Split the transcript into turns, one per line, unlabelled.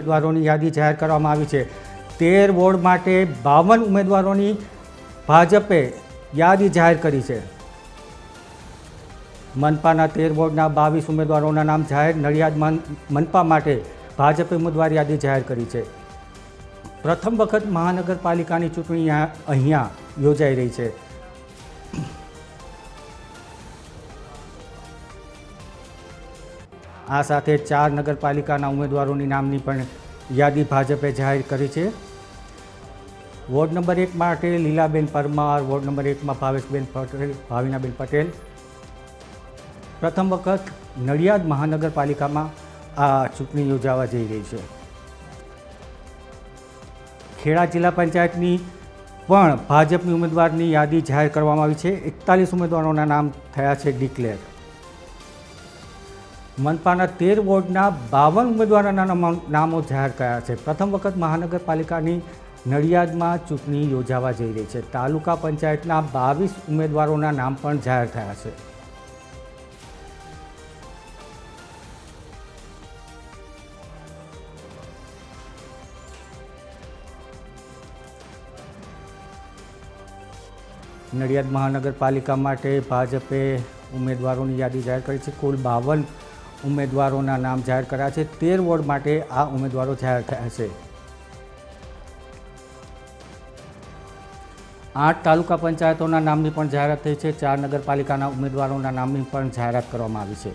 ઉમેદવારોની યાદી જાહેર કરવામાં આવી છે। 13 વોર્ડ માટે 52 ઉમેદવારોની ભાજપે યાદી જાહેર કરી છે। મનપાના 13 વોર્ડના 22 ઉમેદવારોના નામ જાહેર। નડિયાદ મનપા માટે ભાજપે ઉમેદવાર યાદી જાહેર કરી છે। પ્રથમ વખત મહાનગરપાલિકાની ચૂંટણી અહીંયા યોજાઈ રહી છે। આ સાથે 4 નગરપાલિકાના ઉમેદવારોની નામની પણ યાદી ભાજપે જાહેર કરી છે। વોર્ડ નંબર 1 માટે લીલાબેન પરમાર, વોર્ડ નંબર 1માં ભાવિનાબેન પટેલ। પ્રથમ વખત નડિયાદ મહાનગરપાલિકામાં આ ચૂંટણી યોજાવા જઈ રહી છે। ખેડા જિલ્લા પંચાયતની પણ ભાજપની ઉમેદવારની યાદી જાહેર કરવામાં આવી છે। 41 ઉમેદવારોના નામ થયા છે ડિક્લેર। મનપાના 13 વોર્ડના 52 ઉમેદવારોના નામો જાહેર કર્યા છે। પ્રથમ વખત મહાનગરપાલિકાની નડિયાદમાં ચૂંટણી યોજાવા જઈ રહી છે। તાલુકા પંચાયતના 22 ઉમેદવારોના નામ પણ જાહેર થયા છે। નડિયાદ મહાનગરપાલિકા માટે ભાજપે ઉમેદવારોની યાદી જાહેર કરી છે। કુલ 52 ઉમેદવારોના નામ જાહેર કર્યા છે। 13 વોર્ડ માટે આ ઉમેદવારો જાહેર થયા છે। 8 તાલુકા પંચાયતોના નામની પણ જાહેરાત થઈ છે। 4 નગરપાલિકાના ઉમેદવારોના નામની પણ જાહેરાત કરવામાં આવી છે।